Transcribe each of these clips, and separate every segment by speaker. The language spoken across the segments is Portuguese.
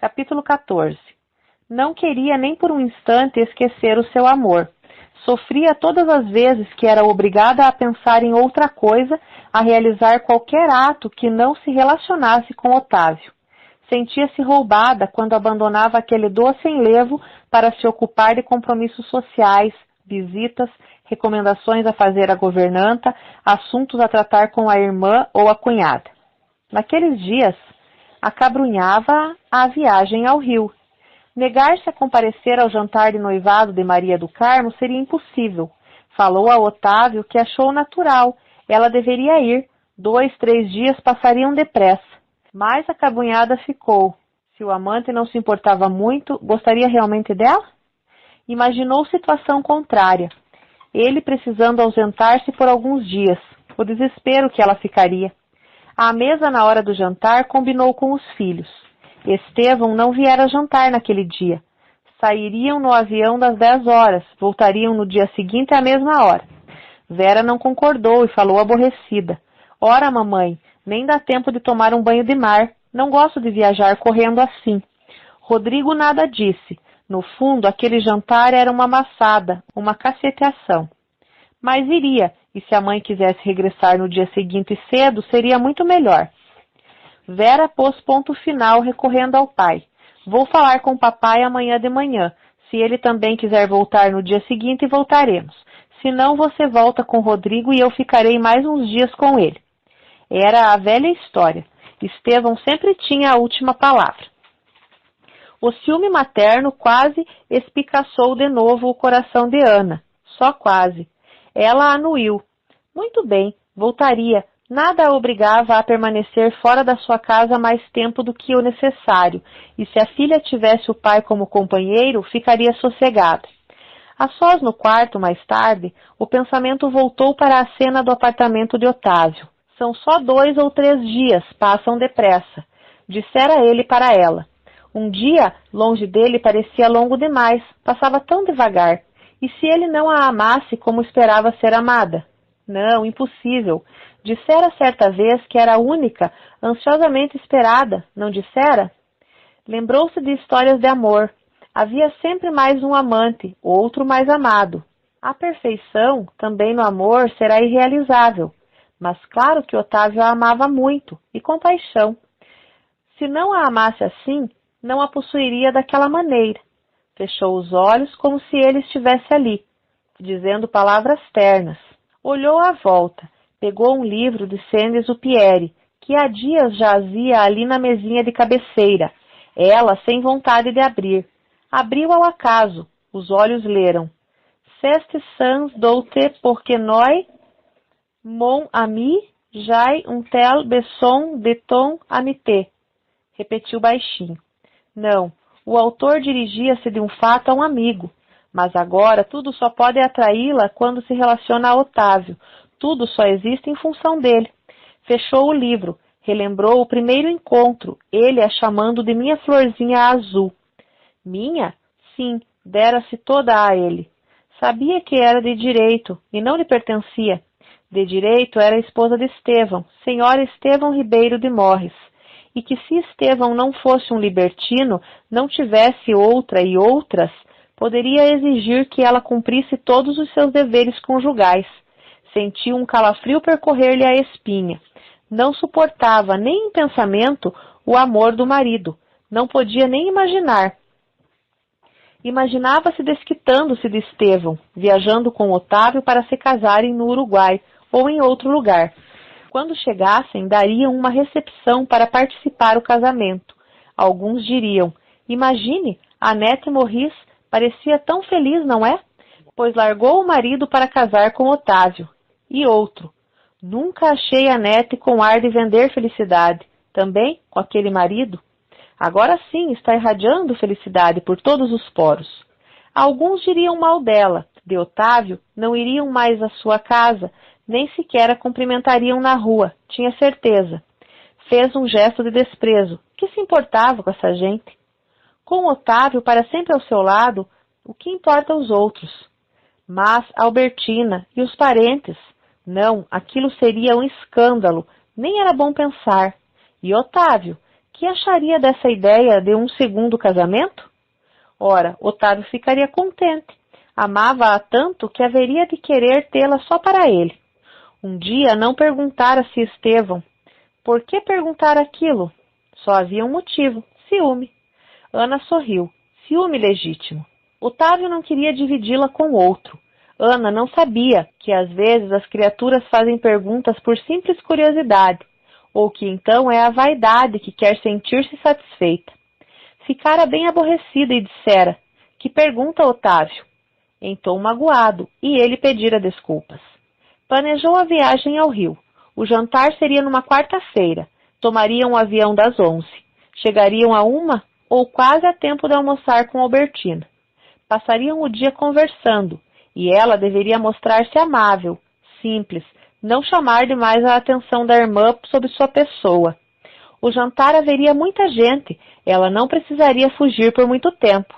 Speaker 1: Capítulo 14. Não queria nem por um instante esquecer o seu amor. Sofria todas as vezes que era obrigada a pensar em outra coisa, a realizar qualquer ato que não se relacionasse com Otávio. Sentia-se roubada quando abandonava aquele doce enlevo para se ocupar de compromissos sociais, visitas, recomendações a fazer à governanta, assuntos a tratar com a irmã ou a cunhada. Naqueles dias, acabrunhava a viagem ao Rio. Negar-se a comparecer ao jantar de noivado de Maria do Carmo seria impossível. Falou a Otávio que achou natural. Ela deveria ir. 2, 3 dias passariam depressa. Mas a cabunhada ficou. Se o amante não se importava muito, gostaria realmente dela? Imaginou situação contrária. Ele precisando ausentar-se por alguns dias. O desespero que ela ficaria. À mesa na hora do jantar, combinou com os filhos. Estevão não viera jantar naquele dia. Sairiam no avião das 10 horas, voltariam no dia seguinte à mesma hora. Vera não concordou e falou aborrecida. Ora, mamãe, nem dá tempo de tomar um banho de mar. Não gosto de viajar correndo assim. Rodrigo nada disse. No fundo, aquele jantar era uma maçada, uma caceteação. Mas iria, e se a mãe quisesse regressar no dia seguinte cedo, seria muito melhor. Vera pôs ponto final recorrendo ao pai. Vou falar com o papai amanhã de manhã. Se ele também quiser voltar no dia seguinte, voltaremos. Se não, você volta com Rodrigo e eu ficarei mais uns dias com ele. Era a velha história. Estevão sempre tinha a última palavra. O ciúme materno quase espicaçou de novo o coração de Ana. Só quase. Ela anuiu. Muito bem, voltaria. Nada a obrigava a permanecer fora da sua casa mais tempo do que o necessário, e se a filha tivesse o pai como companheiro, ficaria sossegada. A sós no quarto, mais tarde, o pensamento voltou para a cena do apartamento de Otávio. São só 2 ou 3 dias, passam depressa, dissera ele para ela. Um dia, longe dele, parecia longo demais, passava tão devagar. E se ele não a amasse como esperava ser amada? Não, impossível. Dissera certa vez que era a única, ansiosamente esperada, não dissera? Lembrou-se de histórias de amor. Havia sempre mais um amante, outro mais amado. A perfeição, também no amor, será irrealizável. Mas claro que Otávio a amava muito, e com paixão. Se não a amasse assim, não a possuiria daquela maneira. Fechou os olhos como se ele estivesse ali, dizendo palavras ternas. Olhou à volta, pegou um livro de Saint-Exupéry, que há dias jazia ali na mesinha de cabeceira, ela sem vontade de abrir. Abriu ao acaso, os olhos leram. Ceste sans doute porque noi, mon ami, jai un tel beson de ton amité. Repetiu baixinho. Não, o autor dirigia-se de um fato a um amigo. Mas agora tudo só pode atraí-la quando se relaciona a Otávio. Tudo só existe em função dele. Fechou o livro, relembrou o primeiro encontro, ele a chamando de minha florzinha azul. Minha? Sim, dera-se toda a ele. Sabia que era de direito e não lhe pertencia. De direito era a esposa de Estevão, senhora Estevão Ribeiro de Morres. E que se Estevão não fosse um libertino, não tivesse outra e outras, poderia exigir que ela cumprisse todos os seus deveres conjugais. Sentiu um calafrio percorrer-lhe a espinha. Não suportava, nem em pensamento, o amor do marido. Não podia nem imaginar. Imaginava-se desquitando-se de Estevão, viajando com Otávio para se casarem no Uruguai ou em outro lugar. Quando chegassem, dariam uma recepção para participar do casamento. Alguns diriam, imagine, Annette Morris parecia tão feliz, não é? Pois largou o marido para casar com Otávio. E outro, nunca achei Annette com ar de vender felicidade, também com aquele marido. Agora sim está irradiando felicidade por todos os poros. Alguns diriam mal dela, de Otávio não iriam mais à sua casa, nem sequer a cumprimentariam na rua, tinha certeza. Fez um gesto de desprezo. Que se importava com essa gente? Com Otávio para sempre ao seu lado, o que importa aos outros? Mas Albertina e os parentes? Não, aquilo seria um escândalo, nem era bom pensar. E Otávio, Que acharia dessa ideia de um segundo casamento? Ora, Otávio ficaria contente. Amava-a tanto que haveria de querer tê-la só para ele. Um dia não perguntara se Estevão. Por que perguntar aquilo? Só havia um motivo: ciúme. Ana sorriu. Ciúme legítimo. Otávio não queria dividi-la com outro. Ana não sabia que às vezes as criaturas fazem perguntas por simples curiosidade, ou que então é a vaidade que quer sentir-se satisfeita. Ficara bem aborrecida e dissera: que pergunta, Otávio? Em tom magoado, e ele pedira desculpas. Planejou a viagem ao Rio. O jantar seria numa quarta-feira. Tomariam o avião das 11. Chegariam a 1 ou quase a tempo de almoçar com Albertina. Passariam o dia conversando, e ela deveria mostrar-se amável, simples, não chamar demais a atenção da irmã sobre sua pessoa. O jantar haveria muita gente, ela não precisaria fugir por muito tempo.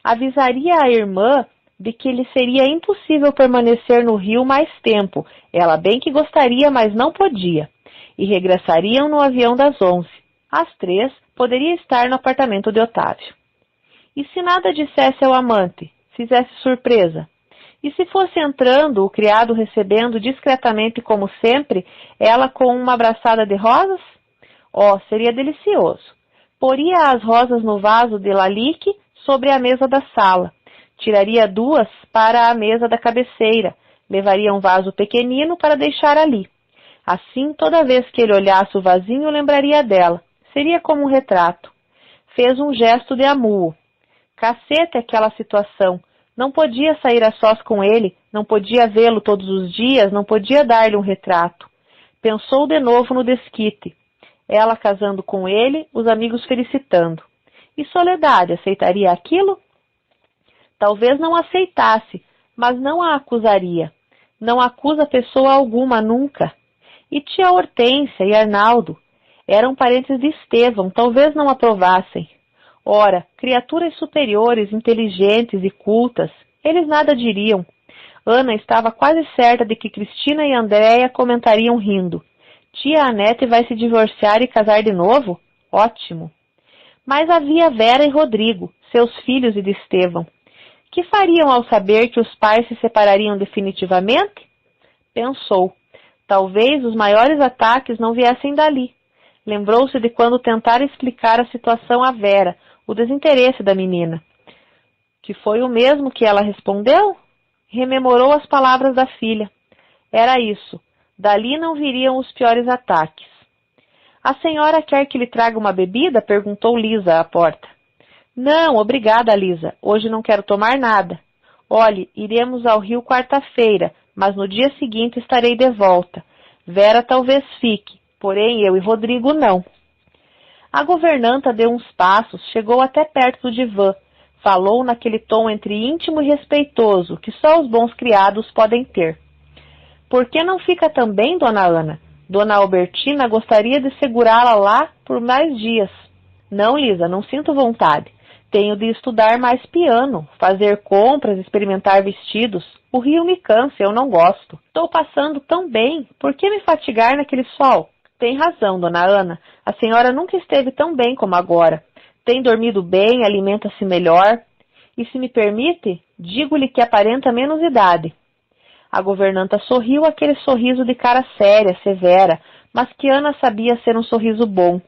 Speaker 1: Avisaria a irmã de que lhe seria impossível permanecer no Rio mais tempo, ela bem que gostaria, mas não podia, e regressariam no avião das 11. Às 3, poderia estar no apartamento de Otávio. E se nada dissesse ao amante, fizesse surpresa? E se fosse entrando, o criado recebendo discretamente como sempre, ela com uma abraçada de rosas? Oh, seria delicioso. Poria as rosas no vaso de lalique sobre a mesa da sala. Tiraria 2 para a mesa da cabeceira. Levaria um vaso pequenino para deixar ali. Assim, toda vez que ele olhasse o vasinho, lembraria dela. Seria como um retrato. Fez um gesto de amuo. Cacete aquela situação. Não podia sair a sós com ele, não podia vê-lo todos os dias, não podia dar-lhe um retrato. Pensou de novo no desquite. Ela casando com ele, os amigos felicitando. E Soledade aceitaria aquilo? Talvez não aceitasse, mas não a acusaria. Não acusa pessoa alguma nunca. E tia Hortência e Arnaldo eram parentes de Estevão, talvez não aprovassem. Ora, criaturas superiores, inteligentes e cultas, eles nada diriam. Ana estava quase certa de que Cristina e Andréia comentariam rindo. Tia Anete vai se divorciar e casar de novo? Ótimo! Mas havia Vera e Rodrigo, seus filhos e de Estevão. Que fariam ao saber que os pais se separariam definitivamente? Pensou. Talvez os maiores ataques não viessem dali. Lembrou-se de quando tentara explicar a situação a Vera, o desinteresse da menina. Que foi o mesmo que ela respondeu? Rememorou as palavras da filha. Era isso. Dali não viriam os piores ataques. A senhora quer que lhe traga uma bebida? Perguntou Lisa à porta. Não, obrigada, Lisa. Hoje não quero tomar nada. Olhe, iremos ao Rio quarta-feira, mas no dia seguinte estarei de volta. Vera talvez fique, porém eu e Rodrigo não. A governanta deu uns passos, chegou até perto do divã. Falou naquele tom entre íntimo e respeitoso, que só os bons criados podem ter. Por que não fica também, dona Ana? Dona Albertina gostaria de segurá-la lá por mais dias. Não, Lisa, não sinto vontade. Tenho de estudar mais piano, fazer compras, experimentar vestidos. O Rio me cansa, eu não gosto. Estou passando tão bem, por que me fatigar naquele sol? Tem razão, dona Ana. A senhora nunca esteve tão bem como agora. Tem dormido bem, alimenta-se melhor. E se me permite, digo-lhe que aparenta menos idade. A governanta sorriu aquele sorriso de cara séria, severa, mas que Ana sabia ser um sorriso bom.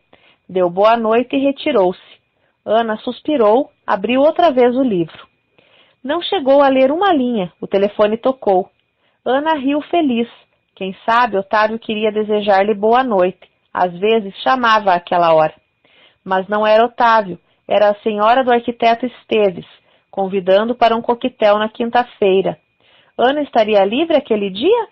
Speaker 1: Deu boa noite e retirou-se. Ana suspirou, abriu outra vez o livro. Não chegou a ler uma linha, o telefone tocou. Ana riu feliz. Quem sabe Otávio queria desejar-lhe boa noite. Às vezes chamava àquela hora. Mas não era Otávio, era a senhora do arquiteto Esteves, convidando para um coquetel na quinta-feira. Ana estaria livre aquele dia?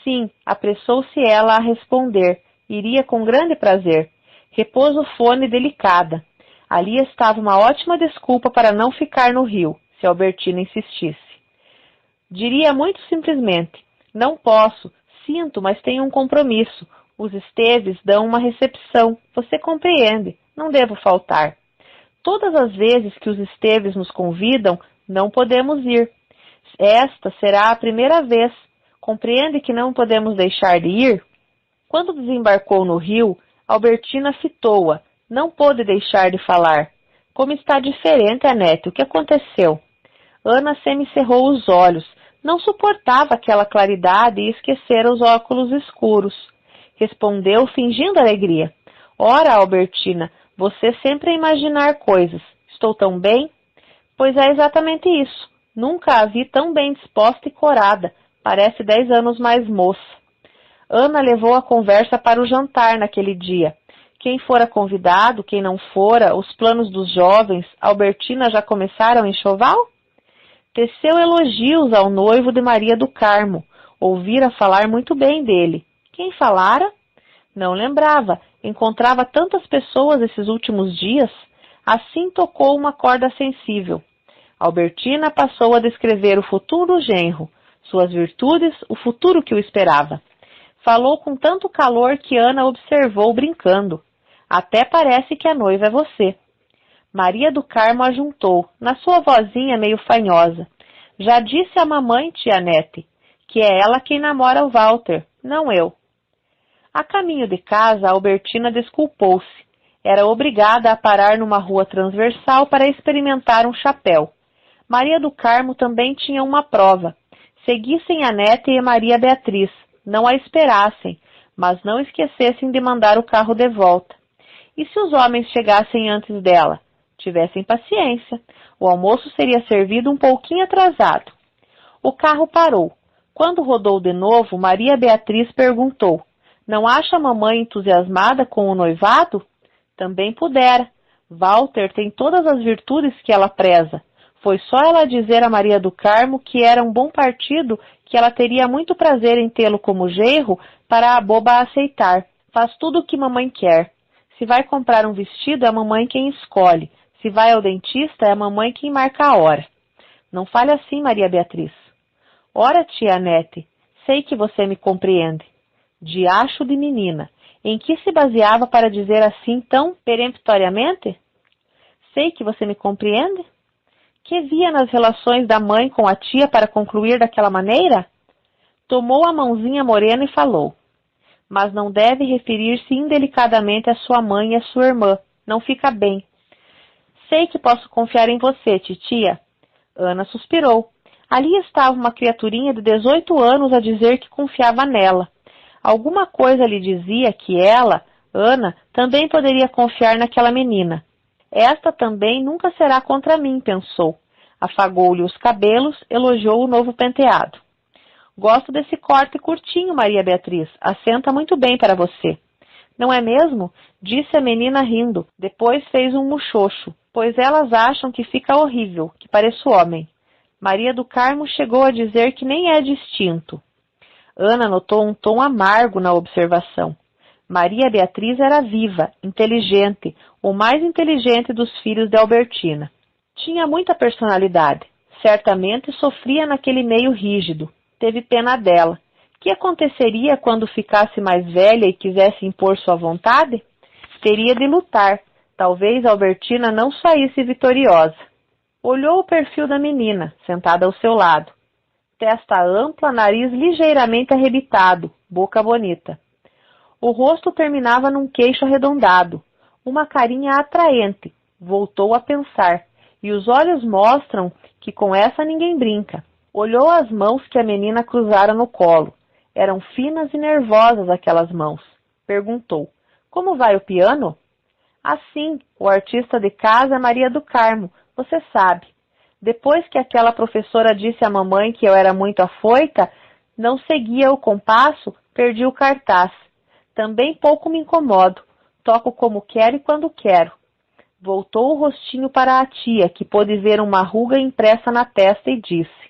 Speaker 1: Sim, apressou-se ela a responder. Iria com grande prazer. Repôs o fone delicada. Ali estava uma ótima desculpa para não ficar no Rio, se Albertina insistisse. Diria muito simplesmente, não posso, sinto, mas tenho um compromisso. Os Esteves dão uma recepção, você compreende, não devo faltar. Todas as vezes que os Esteves nos convidam, não podemos ir. Esta será a primeira vez. Compreende que não podemos deixar de ir? Quando desembarcou no Rio, Albertina fitou-a, Não pôde deixar de falar. Como está diferente, Anete, o que aconteceu? Ana semicerrou os olhos. Não suportava aquela claridade e esquecera os óculos escuros. Respondeu, fingindo alegria. Ora, Albertina, você sempre a imaginar coisas. Estou tão bem? Pois é exatamente isso. Nunca a vi tão bem disposta e corada. Parece 10 anos mais moça. Ana levou a conversa para o jantar naquele dia. Quem fora convidado, quem não fora, os planos dos jovens, Albertina já começaram em enxoval? Teceu elogios ao noivo de Maria do Carmo. Ouvira falar muito bem dele. Quem falara? Não lembrava. Encontrava tantas pessoas esses últimos dias. Assim tocou uma corda sensível. Albertina passou a descrever o futuro genro, suas virtudes, o futuro que o esperava. Falou com tanto calor que Ana observou brincando. Até parece que a noiva é você. Maria do Carmo ajuntou, na sua vozinha meio fanhosa. Já disse à mamãe, tia Nete, que é ela quem namora o Walter, não eu. A caminho de casa, Albertina desculpou-se. Era obrigada a parar numa rua transversal para experimentar um chapéu. Maria do Carmo também tinha uma prova. Seguissem a Nete e Maria Beatriz, não a esperassem, mas não esquecessem de mandar o carro de volta. E se os homens chegassem antes dela? Tivessem paciência. O almoço seria servido um pouquinho atrasado. O carro parou. Quando rodou de novo, Maria Beatriz perguntou: não acha a mamãe entusiasmada com o noivado? Também pudera. Walter tem todas as virtudes que ela preza. Foi só ela dizer a Maria do Carmo que era um bom partido, que ela teria muito prazer em tê-lo como genro, para a boba aceitar. Faz tudo o que mamãe quer. Se vai comprar um vestido, é a mamãe quem escolhe. Se vai ao dentista, é a mamãe quem marca a hora. Não fale assim, Maria Beatriz. Ora, tia Nete, sei que você me compreende. Diacho de menina. Em que se baseava para dizer assim tão peremptoriamente? Sei que você me compreende? Que via nas relações da mãe com a tia para concluir daquela maneira? Tomou a mãozinha morena e falou. Mas não deve referir-se indelicadamente à sua mãe e à sua irmã. Não fica bem. Sei que posso confiar em você, titia. Ana suspirou. Ali estava uma criaturinha de 18 anos a dizer que confiava nela. Alguma coisa lhe dizia que ela, Ana, também poderia confiar naquela menina. Esta também nunca será contra mim, pensou. Afagou-lhe os cabelos, elogiou o novo penteado. Gosto desse corte curtinho, Maria Beatriz. Assenta muito bem para você. Não é mesmo? Disse a menina rindo. Depois fez um muxoxo, pois elas acham que fica horrível, que pareço homem. Maria do Carmo chegou a dizer que nem é distinto. Ana notou um tom amargo na observação. Maria Beatriz era viva, inteligente, o mais inteligente dos filhos de Albertina. Tinha muita personalidade. Certamente sofria naquele meio rígido. Teve pena dela. Que aconteceria quando ficasse mais velha e quisesse impor sua vontade? Teria de lutar. Talvez Albertina não saísse vitoriosa. Olhou o perfil da menina, sentada ao seu lado. Testa ampla, nariz ligeiramente arrebitado, boca bonita. O rosto terminava num queixo arredondado, uma carinha atraente. Voltou a pensar, e os olhos mostram que com essa ninguém brinca. Olhou as mãos que a menina cruzara no colo. Eram finas e nervosas aquelas mãos. Perguntou, como vai o piano? Assim, o artista de casa é Maria do Carmo, você sabe. Depois que aquela professora disse à mamãe que eu era muito afoita, não seguia o compasso, perdi o cartaz. Também pouco me incomodo. Toco como quero e quando quero. Voltou o rostinho para a tia, que pôde ver uma ruga impressa na testa e disse,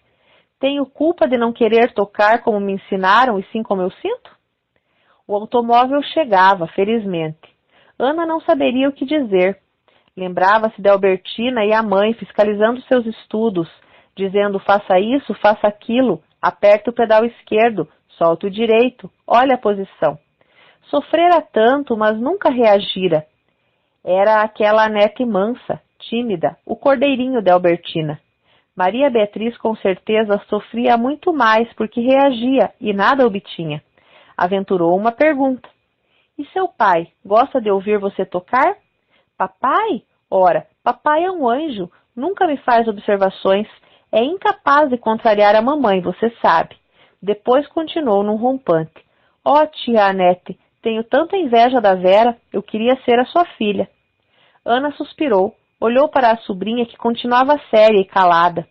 Speaker 1: tenho culpa de não querer tocar como me ensinaram e sim como eu sinto? O automóvel chegava, felizmente. Ana não saberia o que dizer. Lembrava-se de Albertina e a mãe fiscalizando seus estudos, dizendo faça isso, faça aquilo, aperte o pedal esquerdo, solte o direito, olhe a posição. Sofrera tanto, mas nunca reagira. Era aquela Nete mansa, tímida, o cordeirinho de Albertina. Maria Beatriz com certeza sofria muito mais porque reagia e nada obtinha. Aventurou uma pergunta. E seu pai gosta de ouvir você tocar? Papai? Ora, papai é um anjo, nunca me faz observações, é incapaz de contrariar a mamãe, você sabe. Depois continuou num rompante. Ó, tia Anete, tenho tanta inveja da Vera, eu queria ser a sua filha. Ana suspirou, olhou para a sobrinha que continuava séria e calada.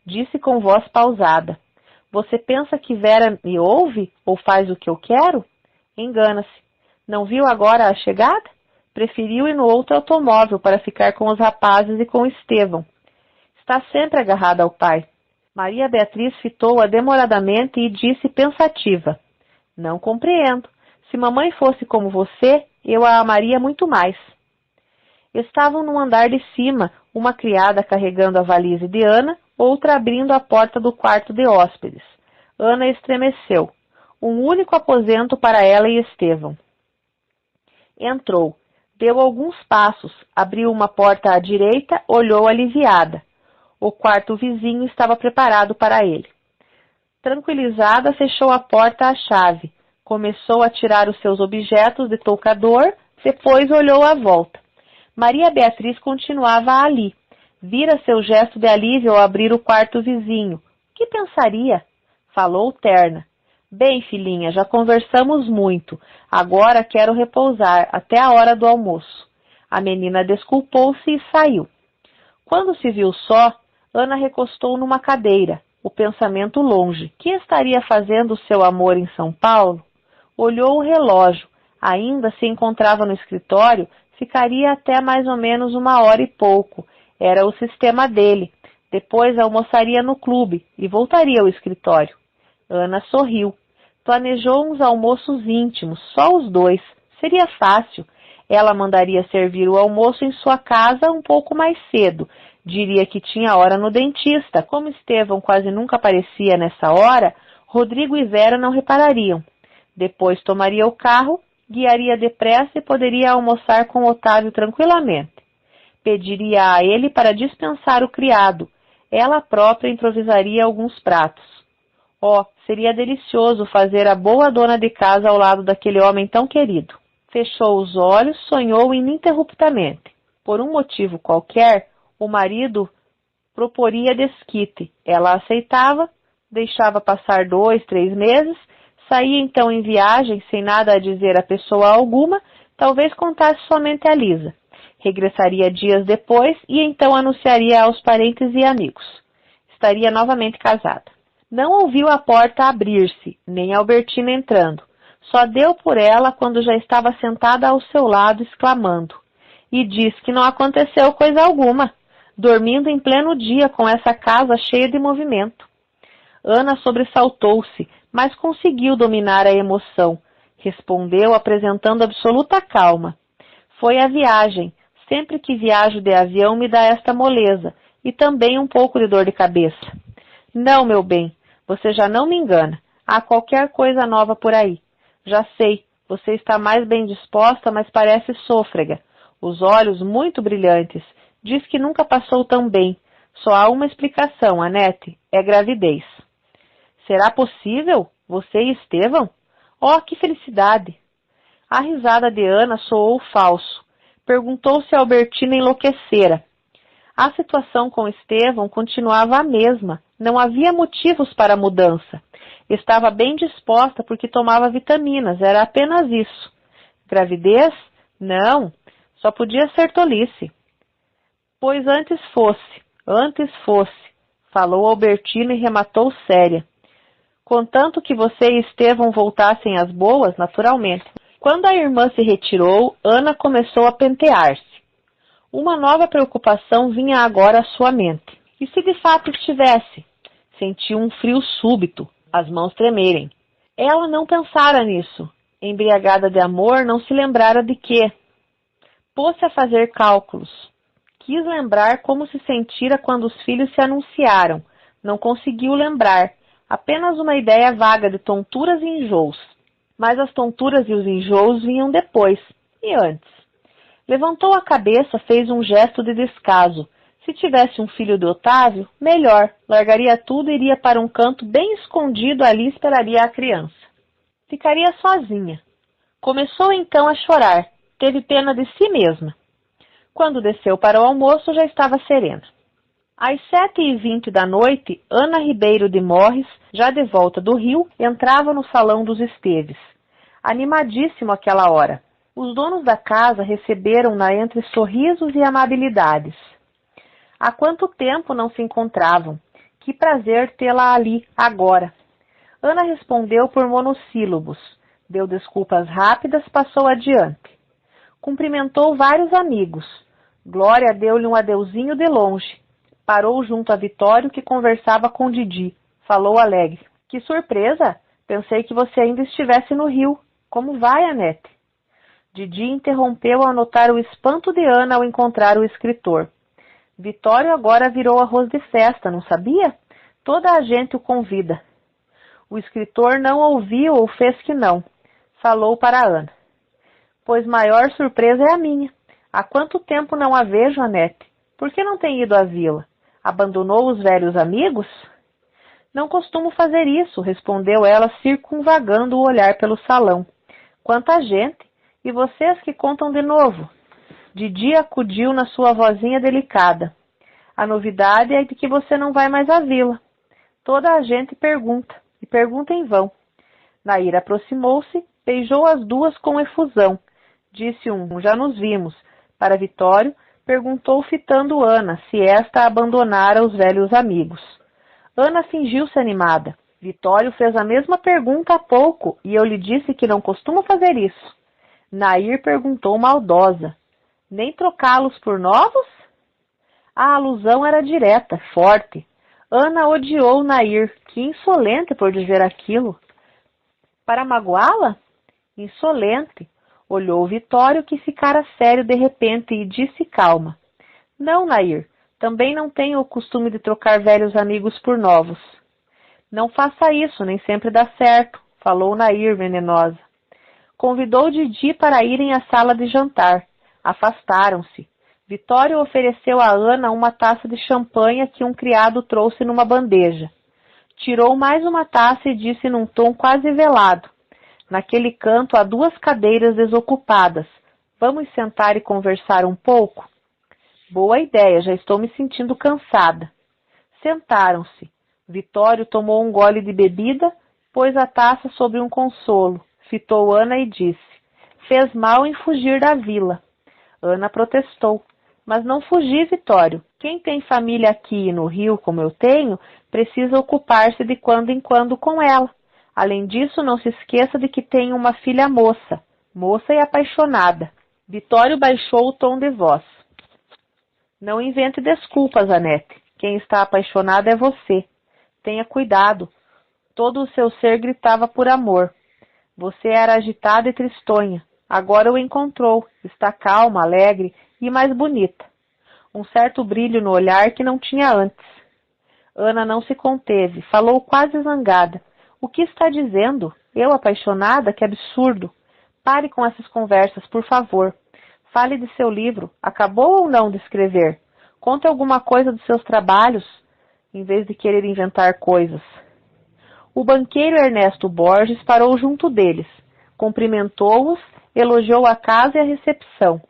Speaker 1: Disse com voz pausada. Você pensa que Vera me ouve ou faz o que eu quero? Engana-se. Não viu agora a chegada? Preferiu ir no outro automóvel para ficar com os rapazes e com Estevão. Está sempre agarrada ao pai. Maria Beatriz fitou-a demoradamente e disse pensativa. Não compreendo. Se mamãe fosse como você, eu a amaria muito mais. Estavam no andar de cima, uma criada carregando a valise de Ana, outra abrindo a porta do quarto de hóspedes. Ana estremeceu. Um único aposento para ela e Estevão. Entrou. Deu alguns passos, abriu uma porta à direita, olhou aliviada. O quarto vizinho estava preparado para ele. Tranquilizada, fechou a porta à chave. Começou a tirar os seus objetos de toucador, depois olhou à volta. Maria Beatriz continuava ali. Vira seu gesto de alívio ao abrir o quarto vizinho. Que pensaria? Falou terna. Bem, filhinha, já conversamos muito. Agora quero repousar até a hora do almoço. A menina desculpou-se e saiu. Quando se viu só, Ana recostou numa cadeira, o pensamento longe. Que estaria fazendo seu amor em São Paulo? Olhou o relógio. Ainda se encontrava no escritório, ficaria até mais ou menos 1 hora e pouco. Era o sistema dele. Depois almoçaria no clube e voltaria ao escritório. Ana sorriu. Planejou uns almoços íntimos, só os dois. Seria fácil. Ela mandaria servir o almoço em sua casa um pouco mais cedo. Diria que tinha hora no dentista. Como Estevão quase nunca aparecia nessa hora, Rodrigo e Vera não reparariam. Depois tomaria o carro, guiaria depressa e poderia almoçar com Otávio tranquilamente. Pediria a ele para dispensar o criado. Ela própria improvisaria alguns pratos. Seria delicioso fazer a boa dona de casa ao lado daquele homem tão querido. Fechou os olhos, sonhou ininterruptamente. Por um motivo qualquer, o marido proporia desquite. Ela aceitava, deixava passar 2, 3 meses, saía então em viagem sem nada a dizer a pessoa alguma, talvez contasse somente a Lisa. Regressaria dias depois e então anunciaria aos parentes e amigos. Estaria novamente casada. Não ouviu a porta abrir-se, nem Albertina entrando. Só deu por ela quando já estava sentada ao seu lado, exclamando. E diz que não aconteceu coisa alguma, dormindo em pleno dia com essa casa cheia de movimento. Ana sobressaltou-se, mas conseguiu dominar a emoção. Respondeu apresentando absoluta calma. Foi a viagem. Sempre que viajo de avião me dá esta moleza, e também um pouco de dor de cabeça. Não, meu bem, você já não me engana. Há qualquer coisa nova por aí. Já sei, você está mais bem disposta, mas parece sôfrega. Os olhos muito brilhantes. Diz que nunca passou tão bem. Só há uma explicação, Anete. É gravidez. Será possível? Você e Estevão? Oh, que felicidade! A risada de Ana soou falso. Perguntou se Albertina enlouquecera. A situação com Estevão continuava a mesma. Não havia motivos para a mudança. Estava bem disposta porque tomava vitaminas. Era apenas isso. Gravidez? Não. Só podia ser tolice. Pois antes fosse, falou Albertina e rematou séria. Contanto que você e Estevão voltassem às boas, naturalmente. Quando a irmã se retirou, Ana começou a pentear-se. Uma nova preocupação vinha agora à sua mente. E se de fato estivesse? Sentiu um frio súbito, as mãos tremerem. Ela não pensara nisso. Embriagada de amor, não se lembrara de quê. Pôs-se a fazer cálculos. Quis lembrar como se sentira quando os filhos se anunciaram. Não conseguiu lembrar. Apenas uma ideia vaga de tonturas e enjoos. Mas as tonturas e os enjoos vinham depois, e antes. Levantou a cabeça, fez um gesto de descaso. Se tivesse um filho de Otávio, melhor. Largaria tudo e iria para um canto bem escondido, ali esperaria a criança. Ficaria sozinha. Começou então a chorar. Teve pena de si mesma. Quando desceu para o almoço, já estava serena. Às 7h20 da noite, Ana Ribeiro de Morres, já de volta do Rio, entrava no salão dos Esteves. Animadíssimo àquela hora. Os donos da casa receberam-na entre sorrisos e amabilidades. Há quanto tempo não se encontravam? Que prazer tê-la ali, agora. Ana respondeu por monossílabos. Deu desculpas rápidas, passou adiante. Cumprimentou vários amigos. Glória deu-lhe um adeuzinho de longe. Parou junto a Vitório, que conversava com Didi. Falou alegre. Que surpresa! Pensei que você ainda estivesse no Rio. Como vai, Anete? Didi interrompeu ao notar o espanto de Ana ao encontrar o escritor. Vitório agora virou arroz de festa, não sabia? Toda a gente o convida. O escritor não ouviu ou fez que não. Falou para Ana. Pois maior surpresa é a minha. Há quanto tempo não a vejo, Anete? Por que não tem ido à vila? Abandonou os velhos amigos? Não costumo fazer isso, respondeu ela, circunvagando o olhar pelo salão. Quanta gente! E vocês que contam de novo? Didi acudiu na sua vozinha delicada. A novidade é de que você não vai mais à vila. Toda a gente pergunta, e pergunta em vão. Nair aproximou-se, beijou as duas com efusão. Disse já nos vimos. Para Vitório, perguntou fitando Ana se esta abandonara os velhos amigos. Ana fingiu-se animada. Vitório fez a mesma pergunta há pouco e eu lhe disse que não costumo fazer isso. Nair perguntou maldosa. Nem trocá-los por novos? A alusão era direta, forte. Ana odiou Nair. Que insolente por dizer aquilo. Para magoá-la? Insolente. Olhou Vitório, que ficara sério de repente, e disse calma. Não, Nair. Também não tenho o costume de trocar velhos amigos por novos. Não faça isso, nem sempre dá certo, falou Nair venenosa. Convidou Didi para irem à sala de jantar. Afastaram-se. Vitório ofereceu a Ana uma taça de champanhe que um criado trouxe numa bandeja. Tirou mais uma taça e disse num tom quase velado. Naquele canto há 2 cadeiras desocupadas. Vamos sentar e conversar um pouco? Boa ideia, já estou me sentindo cansada. Sentaram-se. Vitório tomou um gole de bebida, pôs a taça sobre um consolo, fitou Ana e disse, fez mal em fugir da vila. Ana protestou, mas não fugi, Vitório. Quem tem família aqui no Rio, como eu tenho, precisa ocupar-se de quando em quando com ela. Além disso, não se esqueça de que tenho uma filha moça e apaixonada. Vitório baixou o tom de voz. Não invente desculpas, Anete. Quem está apaixonada é você. Tenha cuidado. Todo o seu ser gritava por amor. Você era agitada e tristonha. Agora o encontrou. Está calma, alegre e mais bonita. Um certo brilho no olhar que não tinha antes. Ana não se conteve. Falou quase zangada. O que está dizendo? Eu apaixonada? Que absurdo. Pare com essas conversas, por favor. Fale de seu livro. Acabou ou não de escrever? Conte alguma coisa dos seus trabalhos, em vez de querer inventar coisas. O banqueiro Ernesto Borges parou junto deles, cumprimentou-os, elogiou a casa e a recepção.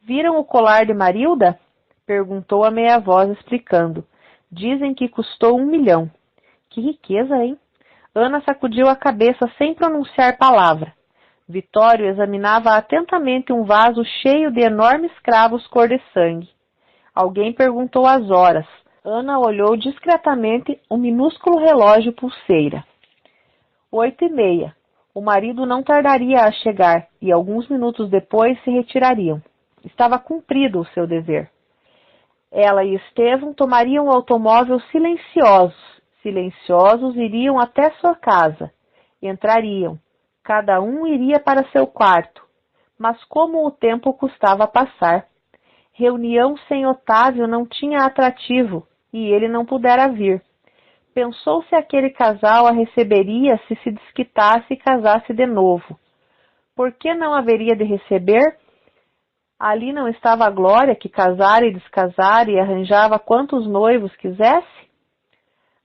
Speaker 1: Viram o colar de Marilda? Perguntou a meia voz, explicando. Dizem que custou 1 milhão. Que riqueza, hein? Ana sacudiu a cabeça sem pronunciar palavra. Vitório examinava atentamente um vaso cheio de enormes cravos cor de sangue. Alguém perguntou as horas. Ana olhou discretamente o minúsculo relógio pulseira. 8h30. O marido não tardaria a chegar e alguns minutos depois se retirariam. Estava cumprido o seu dever. Ela e Estevão tomariam o automóvel silenciosos iriam até sua casa. Entrariam. Cada um iria para seu quarto. Mas como o tempo custava passar. Reunião sem Otávio não tinha atrativo e ele não pudera vir. Pensou se aquele casal a receberia se desquitasse e casasse de novo. Por que não haveria de receber? Ali não estava a Glória, que casara e descasara e arranjava quantos noivos quisesse?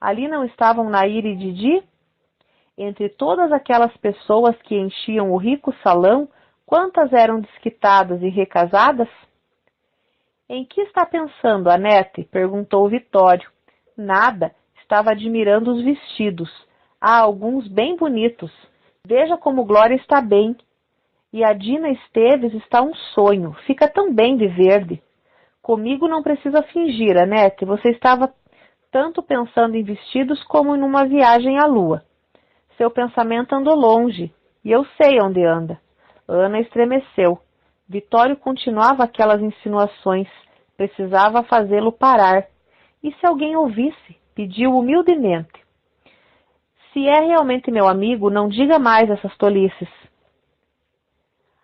Speaker 1: Ali não estavam Nair e Didi? Entre todas aquelas pessoas que enchiam o rico salão, quantas eram desquitadas e recasadas? Em que está pensando, Anete? Perguntou Vitório. Nada, estava admirando os vestidos. Há alguns bem bonitos. Veja como Glória está bem. E a Dina Esteves está um sonho. Fica tão bem de verde. Comigo não precisa fingir, Anete. Você estava tanto pensando em vestidos como em uma viagem à lua. Seu pensamento andou longe, e eu sei onde anda. Ana estremeceu. Vitório continuava aquelas insinuações. Precisava fazê-lo parar. E se alguém ouvisse? Pediu humildemente. Se é realmente meu amigo, não diga mais essas tolices.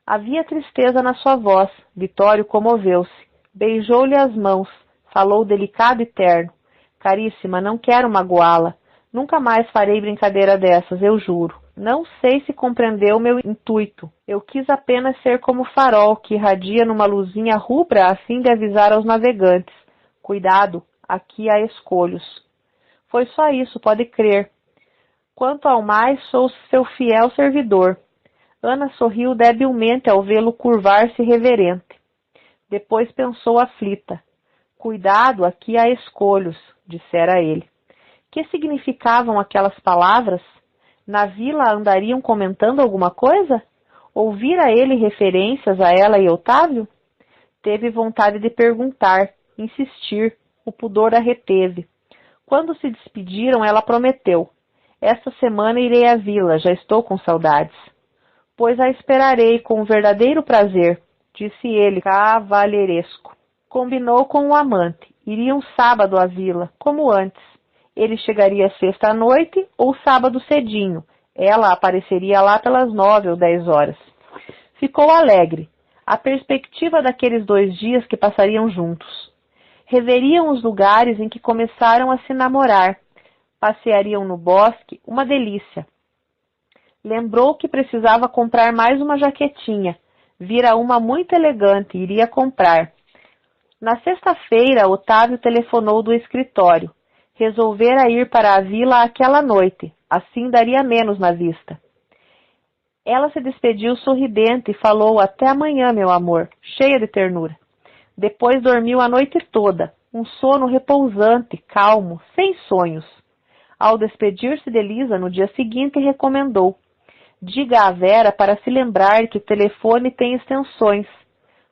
Speaker 1: Havia tristeza na sua voz. Vitório comoveu-se. Beijou-lhe as mãos. Falou delicado e terno. Caríssima, não quero magoá-la. Nunca mais farei brincadeira dessas, eu juro. Não sei se compreendeu meu intuito. Eu quis apenas ser como o farol que irradia numa luzinha rubra a fim de avisar aos navegantes. Cuidado, aqui há escolhos. Foi só isso, pode crer. Quanto ao mais, sou seu fiel servidor. Ana sorriu debilmente ao vê-lo curvar-se reverente. Depois pensou aflita. Cuidado, aqui há escolhos, dissera ele. Que significavam aquelas palavras? Na vila andariam comentando alguma coisa? Ouvira ele referências a ela e Otávio? Teve vontade de perguntar, insistir. O pudor a reteve. Quando se despediram, ela prometeu. Esta semana irei à vila, já estou com saudades. Pois a esperarei com verdadeiro prazer, disse ele, cavalheiresco. Combinou com o amante. Iriam sábado à vila, como antes. Ele chegaria sexta à noite ou sábado cedinho. Ela apareceria lá pelas 9 ou 10 horas. Ficou alegre. A perspectiva daqueles 2 dias que passariam juntos. Reveriam os lugares em que começaram a se namorar. Passeariam no bosque, uma delícia. Lembrou que precisava comprar mais uma jaquetinha. Vira uma muito elegante e iria comprar. Na sexta-feira, Otávio telefonou do escritório. Resolvera ir para a vila aquela noite, assim daria menos na vista. Ela se despediu sorridente e falou até amanhã, meu amor, cheia de ternura. Depois dormiu a noite toda, um sono repousante, calmo, sem sonhos. Ao despedir-se de Lisa no dia seguinte, recomendou. Diga à Vera para se lembrar que o telefone tem extensões.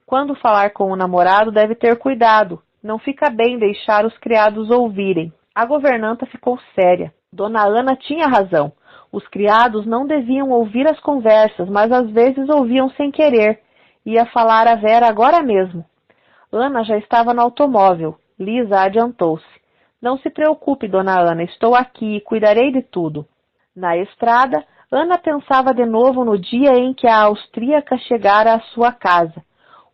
Speaker 1: Quando falar com o namorado, deve ter cuidado. Não fica bem deixar os criados ouvirem. A governanta ficou séria. Dona Ana tinha razão. Os criados não deviam ouvir as conversas, mas às vezes ouviam sem querer. Ia falar a Vera agora mesmo. Ana já estava no automóvel. Lisa adiantou-se. Não se preocupe, Dona Ana, estou aqui e cuidarei de tudo. Na estrada, Ana pensava de novo no dia em que a austríaca chegara à sua casa.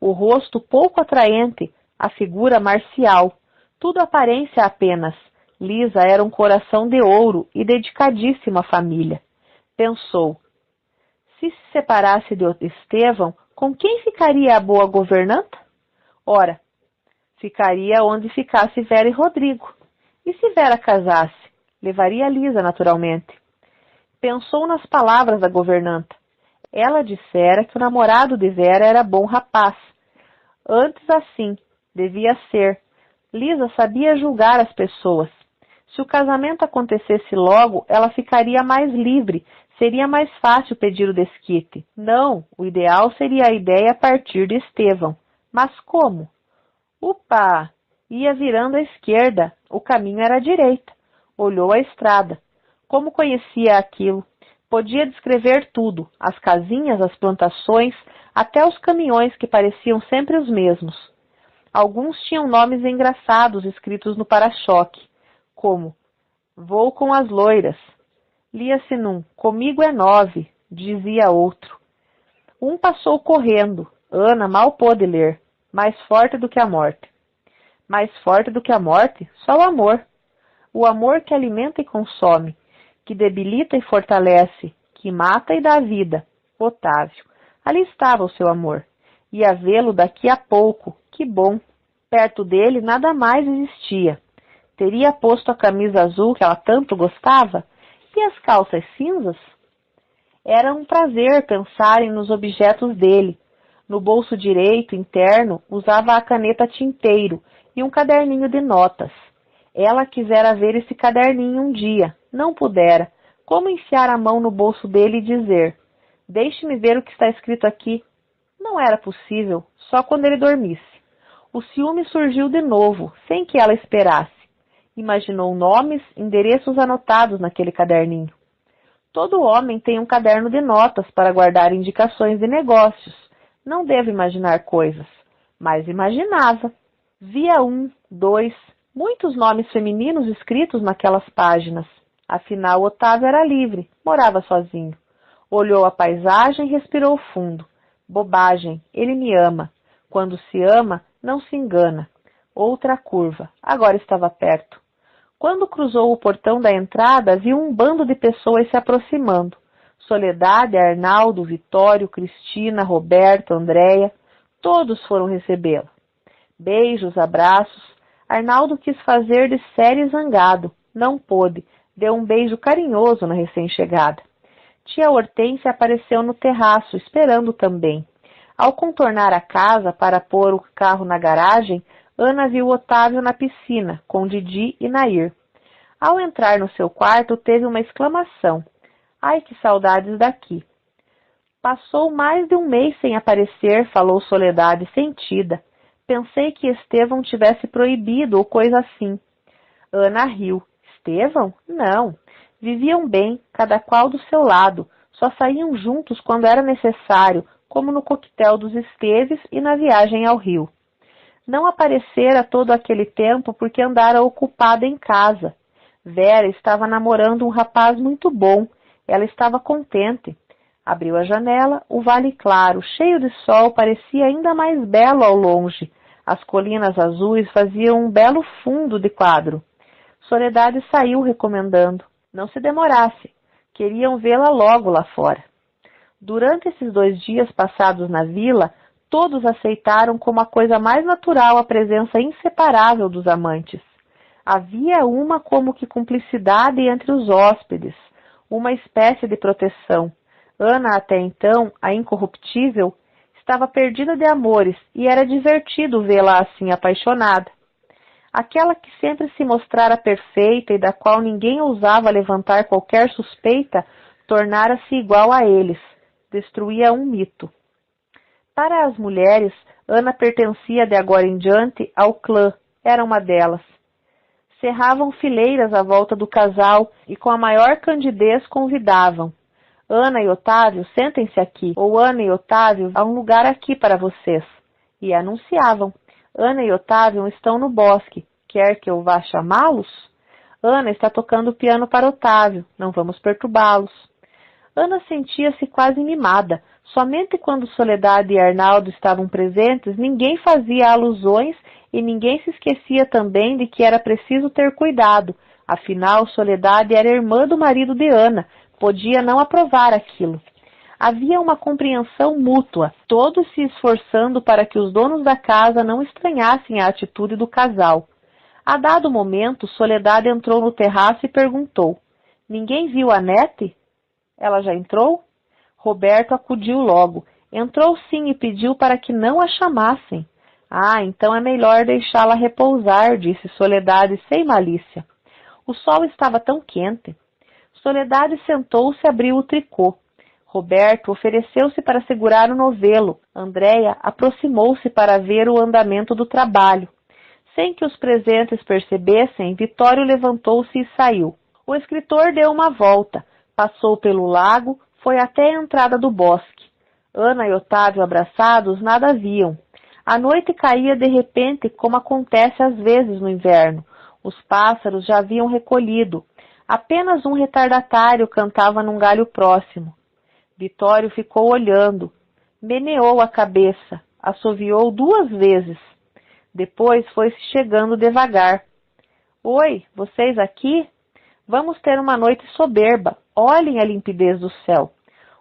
Speaker 1: O rosto pouco atraente, a figura marcial. Tudo aparência apenas. Lisa era um coração de ouro e dedicadíssima à família. Pensou, se separasse de Estevão, com quem ficaria a boa governanta? Ora, ficaria onde ficasse Vera e Rodrigo. E se Vera casasse? Levaria Lisa, naturalmente. Pensou nas palavras da governanta. Ela dissera que o namorado de Vera era bom rapaz. Antes assim, devia ser. Lisa sabia julgar as pessoas. Se o casamento acontecesse logo, ela ficaria mais livre, seria mais fácil pedir o desquite. Não, o ideal seria a ideia a partir de Estevão. Mas como? Upa! Ia virando à esquerda, o caminho era à direita. Olhou a estrada. Como conhecia aquilo? Podia descrever tudo, as casinhas, as plantações, até os caminhões que pareciam sempre os mesmos. Alguns tinham nomes engraçados escritos no para-choque, como Vou com as loiras. Lia-se num Comigo é 9, dizia outro. Um passou correndo. Ana mal pôde ler. Mais forte do que a morte. Mais forte do que a morte? Só o amor. O amor que alimenta e consome, que debilita e fortalece, que mata e dá vida. Otávio. Ali estava o seu amor. Ia vê-lo daqui a pouco. Que bom. Perto dele nada mais existia. Teria posto a camisa azul que ela tanto gostava? E as calças cinzas? Era um prazer pensarem nos objetos dele. No bolso direito, interno, usava a caneta tinteiro e um caderninho de notas. Ela quisera ver esse caderninho um dia, não pudera. Como enfiar a mão no bolso dele e dizer: "Deixe-me ver o que está escrito aqui"? Não era possível, só quando ele dormisse. O ciúme surgiu de novo, sem que ela esperasse. Imaginou nomes, endereços anotados naquele caderninho. Todo homem tem um caderno de notas para guardar indicações de negócios. Não deve imaginar coisas, mas imaginava. Via 1, 2, muitos nomes femininos escritos naquelas páginas. Afinal, Otávio era livre, morava sozinho. Olhou a paisagem e respirou fundo. Bobagem, ele me ama. Quando se ama, não se engana. Outra curva, agora estava perto. Quando cruzou o portão da entrada, viu um bando de pessoas se aproximando. Soledade, Arnaldo, Vitório, Cristina, Roberto, Andréia, todos foram recebê-la. Beijos, abraços. Arnaldo quis fazer de série zangado. Não pôde. Deu um beijo carinhoso na recém-chegada. Tia Hortência apareceu no terraço, esperando também. Ao contornar a casa para pôr o carro na garagem, Ana viu Otávio na piscina, com Didi e Nair. Ao entrar no seu quarto, teve uma exclamação. Ai, que saudades daqui! Passou mais de um mês sem aparecer, falou Soledade, sentida. Pensei que Estevão tivesse proibido ou coisa assim. Ana riu. Estevão? Não. Viviam bem, cada qual do seu lado. Só saíam juntos quando era necessário, como no coquetel dos Esteves e na viagem ao Rio. Não aparecera todo aquele tempo porque andara ocupada em casa. Vera estava namorando um rapaz muito bom. Ela estava contente. Abriu a janela, o vale claro, cheio de sol, parecia ainda mais belo ao longe. As colinas azuis faziam um belo fundo de quadro. Soledade saiu recomendando. Não se demorasse. Queriam vê-la logo lá fora. Durante esses 2 dias passados na vila, todos aceitaram como a coisa mais natural a presença inseparável dos amantes. Havia uma como que cumplicidade entre os hóspedes, uma espécie de proteção. Ana, até então, a incorruptível, estava perdida de amores e era divertido vê-la assim apaixonada. Aquela que sempre se mostrara perfeita e da qual ninguém ousava levantar qualquer suspeita, tornara-se igual a eles, destruía um mito. Para as mulheres, Ana pertencia de agora em diante ao clã, era uma delas. Cerravam fileiras à volta do casal e com a maior candidez convidavam. Ana e Otávio, sentem-se aqui, ou Ana e Otávio, há um lugar aqui para vocês. E anunciavam. Ana e Otávio estão no bosque. Quer que eu vá chamá-los? Ana está tocando piano para Otávio. Não vamos perturbá-los. Ana sentia-se quase mimada. Somente quando Soledade e Arnaldo estavam presentes, ninguém fazia alusões e ninguém se esquecia também de que era preciso ter cuidado. Afinal, Soledade era irmã do marido de Ana. Podia não aprovar aquilo. Havia uma compreensão mútua, todos se esforçando para que os donos da casa não estranhassem a atitude do casal. A dado momento, Soledade entrou no terraço e perguntou: "Ninguém viu a Nete?" "Ela já entrou?" Roberto acudiu logo. "Entrou sim e pediu para que não a chamassem." "Ah, então é melhor deixá-la repousar", disse Soledade sem malícia. O sol estava tão quente. Soledade sentou-se e abriu o tricô. Roberto ofereceu-se para segurar o novelo. Andréia aproximou-se para ver o andamento do trabalho. Sem que os presentes percebessem, Vitório levantou-se e saiu. O escritor deu uma volta, passou pelo lago, foi até a entrada do bosque. Ana e Otávio abraçados nada viam. A noite caía de repente, como acontece às vezes no inverno. Os pássaros já haviam recolhido. Apenas um retardatário cantava num galho próximo. Vitório ficou olhando, meneou a cabeça, assoviou 2 vezes. Depois foi-se chegando devagar. "Oi, vocês aqui? Vamos ter uma noite soberba. Olhem a limpidez do céu."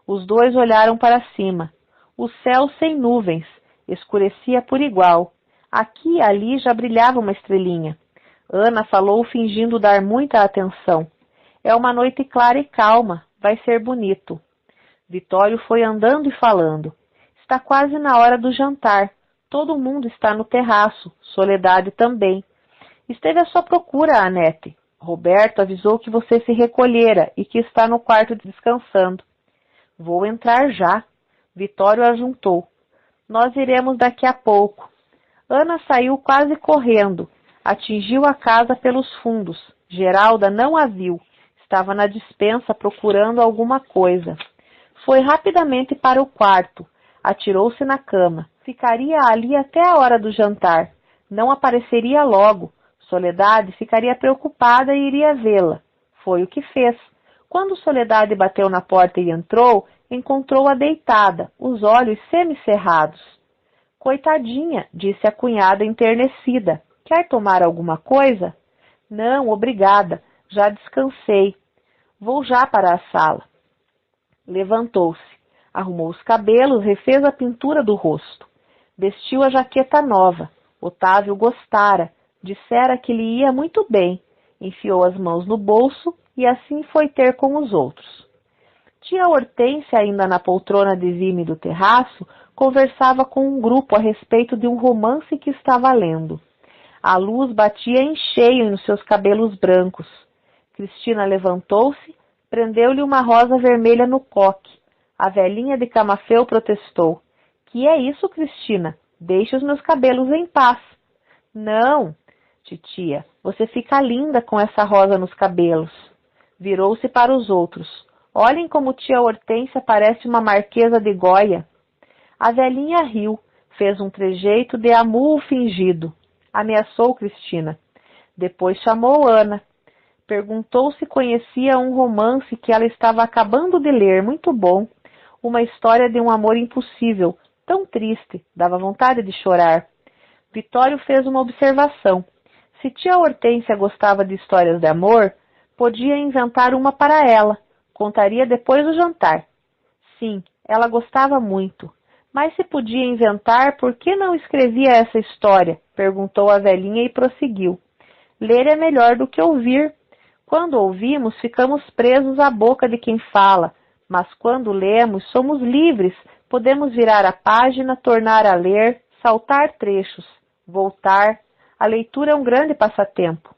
Speaker 1: Os 2 olharam para cima. O céu sem nuvens, escurecia por igual. Aqui e ali já brilhava uma estrelinha. Ana falou fingindo dar muita atenção. "É uma noite clara e calma, vai ser bonito." Vitório foi andando e falando. Está quase na hora do jantar. Todo mundo está no terraço, Soledade também. Esteve à sua procura, Anete. Roberto avisou que você se recolhera e que está no quarto descansando. Vou entrar já. Vitório ajuntou. Nós iremos daqui a pouco. Ana saiu quase correndo. Atingiu a casa pelos fundos. Geralda não a viu. Estava na despensa procurando alguma coisa. Foi rapidamente para o quarto. Atirou-se na cama. Ficaria ali até a hora do jantar. Não apareceria logo. Soledade ficaria preocupada e iria vê-la. Foi o que fez. Quando Soledade bateu na porta e entrou, encontrou-a deitada, os olhos semicerrados. Coitadinha, disse a cunhada enternecida. Quer tomar alguma coisa? Não, obrigada. Já descansei. Vou já para a sala. Levantou-se. Arrumou os cabelos, refez a pintura do rosto. Vestiu a jaqueta nova. Otávio gostara. Dissera que lhe ia muito bem. Enfiou as mãos no bolso e assim foi ter com os outros. Tia Hortência, ainda na poltrona de vime do terraço, conversava com um grupo a respeito de um romance que estava lendo. A luz batia em cheio nos seus cabelos brancos. Cristina levantou-se, prendeu-lhe uma rosa vermelha no coque. A velhinha de Camafeu protestou. Que é isso, Cristina? Deixe os meus cabelos em paz. Não, titia, você fica linda com essa rosa nos cabelos. Virou-se para os outros. Olhem como tia Hortência parece uma marquesa de Goya. A velhinha riu, fez um trejeito de amuo fingido. Ameaçou Cristina. Depois chamou Ana. Perguntou se conhecia um romance que ela estava acabando de ler, muito bom. Uma história de um amor impossível, tão triste, dava vontade de chorar. Vitório fez uma observação. Se tia Hortência gostava de histórias de amor, podia inventar uma para ela. Contaria depois do jantar. Sim, ela gostava muito. Mas se podia inventar, por que não escrevia essa história? Perguntou a velhinha e prosseguiu. Ler é melhor do que ouvir. Quando ouvimos, ficamos presos à boca de quem fala, mas quando lemos, somos livres, podemos virar a página, tornar a ler, saltar trechos, voltar. A leitura é um grande passatempo.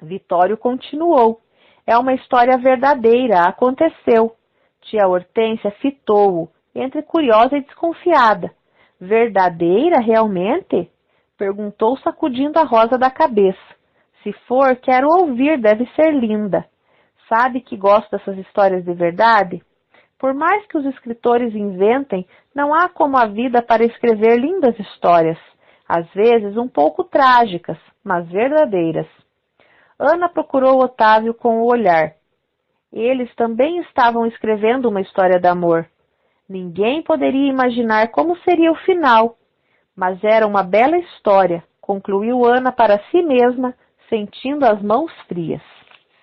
Speaker 1: Vitório continuou. É uma história verdadeira, aconteceu. Tia Hortência fitou-o, entre curiosa e desconfiada. Verdadeira, realmente? Perguntou, sacudindo a rosa da cabeça. Se for, quero ouvir, deve ser linda. Sabe que gosto dessas histórias de verdade? Por mais que os escritores inventem, não há como a vida para escrever lindas histórias, às vezes um pouco trágicas, mas verdadeiras. Ana procurou Otávio com o olhar. Eles também estavam escrevendo uma história de amor. Ninguém poderia imaginar como seria o final, mas era uma bela história, concluiu Ana para si mesma, sentindo as mãos frias.